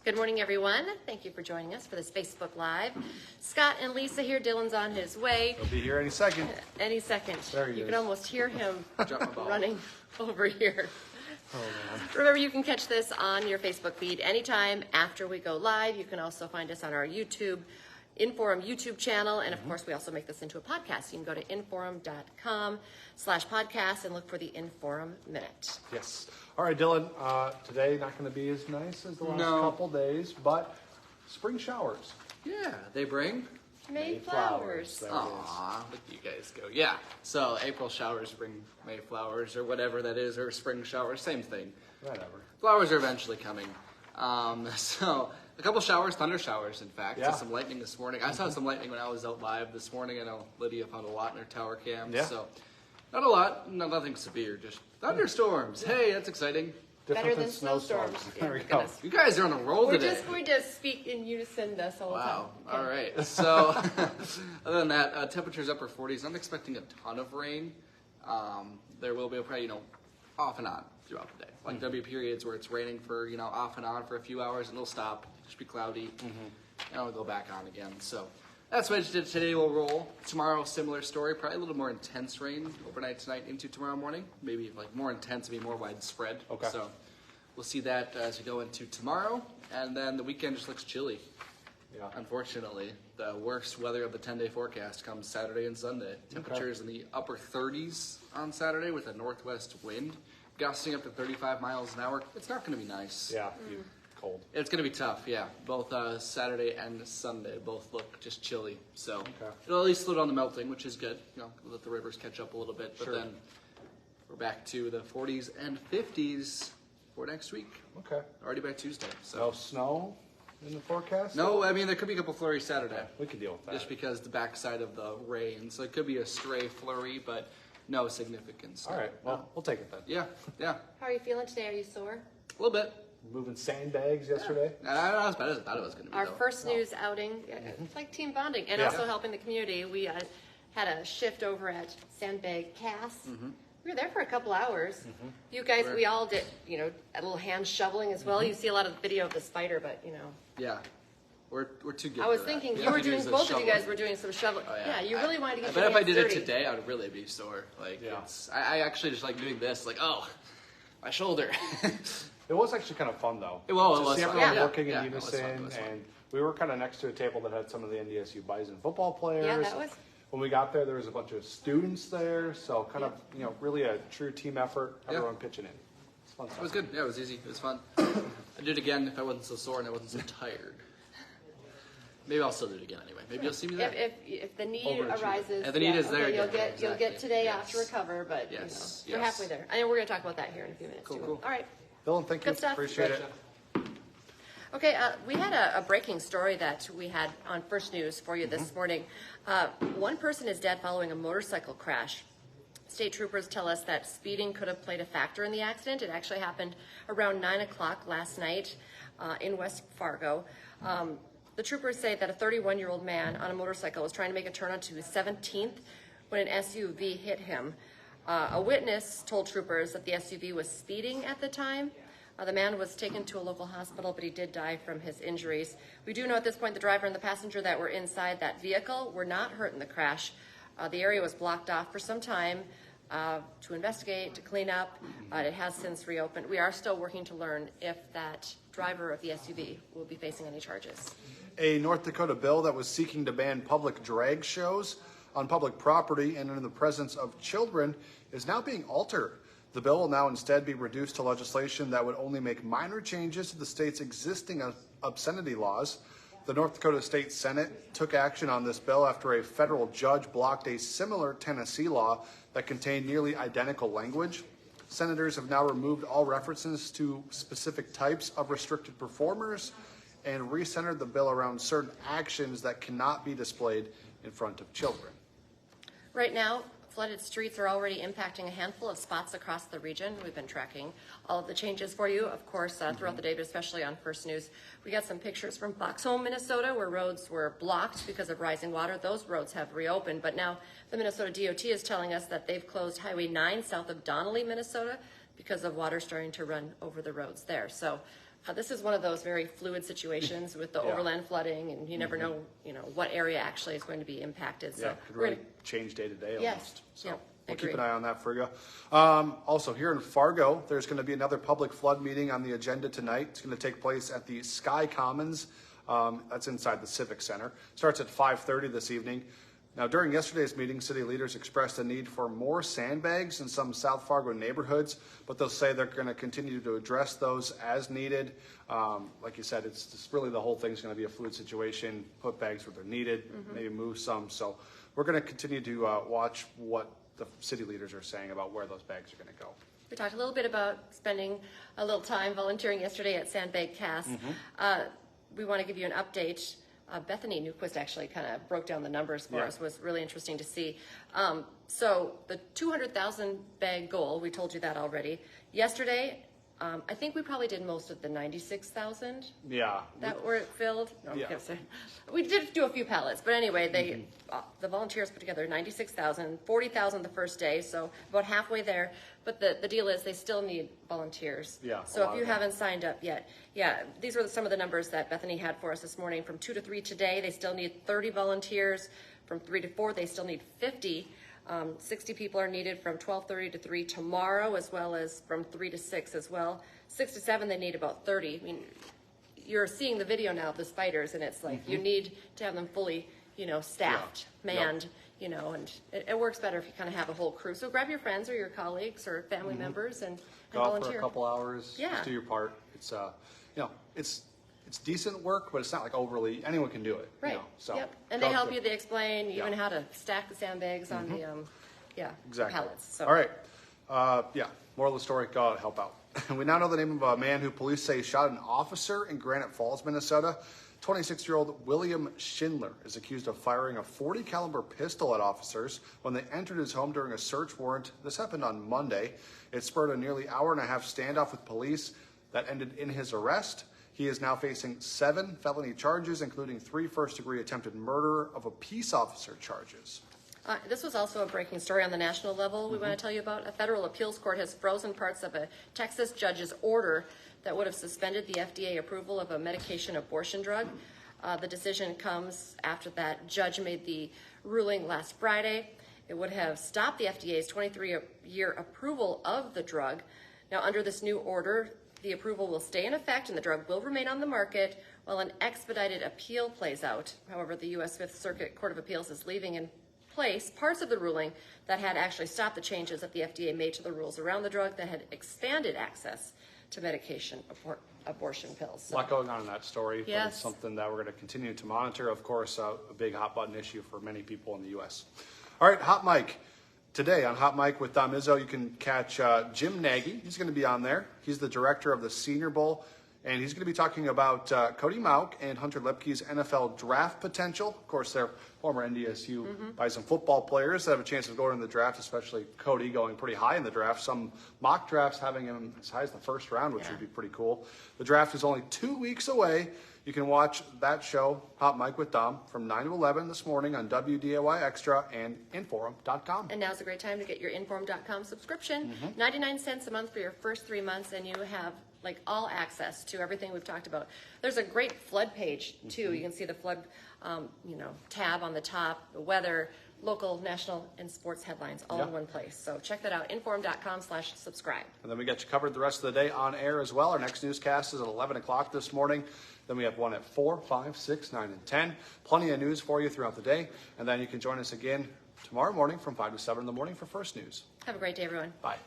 Good morning, everyone. Thank you for joining us for this Facebook Live. Scott and Lisa here. Dylan's on his way. He'll be here any second. Any second. There he You is. can almost hear him running over here. Oh, man. Remember, you can catch this on your Facebook feed anytime after we go live. You can also find us on our InForum YouTube channel. And of course, we also make this into a podcast. You can go to inforum.com/podcast and look for the InForum Minute. Yes. All right, Dylan. Today not going to be as nice as the last couple days, but spring showers. Yeah, they bring May flowers. There it is. Aw, look at you guys go. Yeah, so April showers bring May flowers or whatever that is, or spring showers, same thing. Whatever. Flowers are eventually coming. So a couple showers, thunder showers, in fact. Yeah. So some lightning this morning. I saw some lightning when I was out live this morning. I know Lydia found a lot in her tower cam. Yeah. So not a lot, nothing severe, just thunderstorms. Hey, that's exciting. Better than snowstorms. There we Yeah, go. goodness. You guys are on a roll We're today. just going to speak in unison this whole Wow. time. All right. So, other than that, temperatures upper 40s. I'm expecting a ton of rain. There will be probably, off and on throughout the day. Like there'll be periods where it's raining for, off and on for a few hours, and it'll stop. Just be cloudy, and it'll go back on again. So that's what today will roll. Tomorrow, similar story. Probably a little more intense rain overnight tonight into tomorrow morning. Maybe like more intense, maybe more widespread. Okay. So we'll see that as we go into tomorrow, and then the weekend just looks chilly. Yeah. Unfortunately, the worst weather of the 10-day forecast comes Saturday and Sunday. Temperatures in the upper 30s on Saturday with a northwest wind, gusting up to 35 miles an hour. It's not going to be nice. Yeah. Cold. It's going to be tough, yeah. Both Saturday and Sunday both look just chilly. So Okay. it'll at least slow down the melting, which is good. Let the rivers catch up a little bit. But Sure. then we're back to the 40s and 50s for next week. Okay. Already by Tuesday. So No snow in the forecast? no, I mean, there could be a couple flurries Saturday. We can deal with that. Just because the backside of the rain. So it could be a stray flurry, but no significance. All right. Well, we'll take it then. Yeah. How are you feeling today? Are you sore? A little bit. Moving sandbags yesterday. Not as bad as I thought it was going to be, Our though. first news outing, it's like team bonding, and Yeah. also helping the community. We had a shift over at Sandbag Cass. We were there for a couple hours. You guys, we all did, a little hand shoveling as well. You see a lot of the video of the spider, but Yeah. We're too good I was for that. thinking We you have were to do doing, some both of you shoveling. guys were doing some shoveling. Oh, Yeah, you really wanted to get I bet your if I hands did dirty. it today, I would really be sore. Like, Yeah. I actually just like doing this, like, oh, my shoulder. It was actually kind of fun, though. It To was see fun. everyone Yeah. working Yeah, in it was fun, unison, it was fun. and we were kind of next to a table that had some of the NDSU Bison football players. Yeah, that was. When we got there was a bunch of students there, so kind of, really a true team effort, Yeah. everyone pitching in. It's fun It stuff. was good. Yeah, it was easy. It was fun. I'd do it again if I wasn't so sore and I wasn't so tired. Maybe I'll still do it again anyway. Maybe you'll see me there. If the need Overachieving. arises, If the need is there, okay, yeah, you'll get exactly. today Yes. off to recover, but Yes, you're yes. halfway there. I know we're going to talk about that here in a few minutes Cool, too. cool. All right. Dylan, thank you. Good stuff. Appreciate it. Okay, we had a breaking story that we had on First News for you this morning. One person is dead following a motorcycle crash. State troopers tell us that speeding could have played a factor in the accident. It actually happened around 9 o'clock last night in West Fargo. The troopers say that a 31-year-old man on a motorcycle was trying to make a turn onto 17th when an SUV hit him. A witness told troopers that the SUV was speeding at the time. The man was taken to a local hospital, but he did die from his injuries. We do know at this point the driver and the passenger that were inside that vehicle were not hurt in the crash. The area was blocked off for some time to investigate, to clean up. It has since reopened. We are still working to learn if that driver of the SUV will be facing any charges. A North Dakota bill that was seeking to ban public drag shows on public property and in the presence of children is now being altered. The bill will now instead be reduced to legislation that would only make minor changes to the state's existing obscenity laws. The North Dakota State Senate took action on this bill after a federal judge blocked a similar Tennessee law that contained nearly identical language. Senators have now removed all references to specific types of restricted performers and recentered the bill around certain actions that cannot be displayed in front of children. Right now, flooded streets are already impacting a handful of spots across the region. We've been tracking all of the changes for you, of course, throughout the day, but especially on First News. We got some pictures from Foxhome, Minnesota, where roads were blocked because of rising water. Those roads have reopened, but now the Minnesota DOT is telling us that they've closed Highway 9 south of Donnelly, Minnesota, because of water starting to run over the roads there. So This is one of those very fluid situations with the Yeah. overland flooding, and you never know, what area actually is going to be impacted. So Yeah, could we're really gonna, change day to day Yes. almost. So Yeah, we'll agree. keep an eye on that for you. Also, here in Fargo, there's going to be another public flood meeting on the agenda tonight. It's going to take place at the Sky Commons. That's inside the Civic Center. Starts at 5:30 this evening. Now, during yesterday's meeting, city leaders expressed a need for more sandbags in some South Fargo neighborhoods, but they'll say they're going to continue to address those as needed. Like you said, it's just really the whole thing's going to be a fluid situation. Put bags where they're needed, maybe move some. So we're going to continue to watch what the city leaders are saying about where those bags are going to go. We talked a little bit about spending a little time volunteering yesterday at Sandbag Cass. We want to give you an update. Bethany Newquist actually kind of broke down the numbers for us. It was really interesting to see. So the 200,000 bag goal, we told you that already. Yesterday, I think we probably did most of the 96,000 Yeah. that were filled. No, I'm Yeah. gonna say. We did do a few pallets, but anyway, they the volunteers put together 96,000, 40,000 the first day, so about halfway there. But the deal is they still need volunteers. Yeah, a So lot if you of them. haven't signed up yet, these were some of the numbers that Bethany had for us this morning. From 2 to 3 today, they still need 30 volunteers. From 3 to 4, they still need 50. 60 people are needed from 12:30 to 3 tomorrow, as well as from 3 to 6 as well. 6 to 7, they need about 30. I mean, you're seeing the video now of the spiders, and it's like you need to have them fully, staffed, Yeah. manned, and it works better if you kind of have a whole crew. So grab your friends or your colleagues or family members and Go out for volunteer. a couple hours. Yeah. Just do your part. It's it's decent work, but it's not like overly. Anyone can do it. Right. So Yep. And go they out help for- you. They explain even Yeah. how to stack the sandbags on the the Exactly. pallets. So. All right. Moral of the story, go out, help out. We now know the name of a man who police say shot an officer in Granite Falls, Minnesota. 26-year-old William Schindler is accused of firing a .40 caliber pistol at officers when they entered his home during a search warrant. This happened on Monday. It spurred a nearly hour-and-a-half standoff with police that ended in his arrest. He is now facing 7 felony charges, including 3 first-degree attempted murder of a peace officer charges. This was also a breaking story on the national level we want to tell you about. A federal appeals court has frozen parts of a Texas judge's order that would have suspended the FDA approval of a medication abortion drug. The decision comes after that judge made the ruling last Friday. It would have stopped the FDA's 23-year approval of the drug. Now, under this new order, the approval will stay in effect and the drug will remain on the market while an expedited appeal plays out. However, the U.S. Fifth Circuit Court of Appeals is leaving in place parts of the ruling that had actually stopped the changes that the FDA made to the rules around the drug that had expanded access to medication abortion pills. A lot going on in that story, but Yes. it's something that we're going to continue to monitor. Of course, a big hot button issue for many people in the U.S. All right, Hot Mic. Today on Hot Mic with Dom Izzo, you can catch Jim Nagy. He's going to be on there. He's the director of the Senior Bowl, and he's going to be talking about Cody Mauch and Hunter Leupke's NFL draft potential. Of course, they're former NDSU Bison football players that have a chance of going in the draft, especially Cody going pretty high in the draft. Some mock drafts having him as high as the first round, which would be pretty cool. The draft is only 2 weeks away. You can watch that show, Hot Mic with Dom, from 9 to 11 this morning on WDAY Extra and InForum.com. And now's a great time to get your InForum.com subscription. 99 cents a month for your first 3 months, and you have all access to everything we've talked about. There's a great flood page too. You can see the flood, tab on the top, the weather, local, national, and sports headlines all in one place. So check that out, InForum.com/subscribe. And then we got you covered the rest of the day on air as well. Our next newscast is at 11 o'clock this morning. Then we have one at 4, 5, 6, 9, and 10. Plenty of news for you throughout the day. And then you can join us again tomorrow morning from 5 to 7 in the morning for First News. Have a great day, everyone. Bye.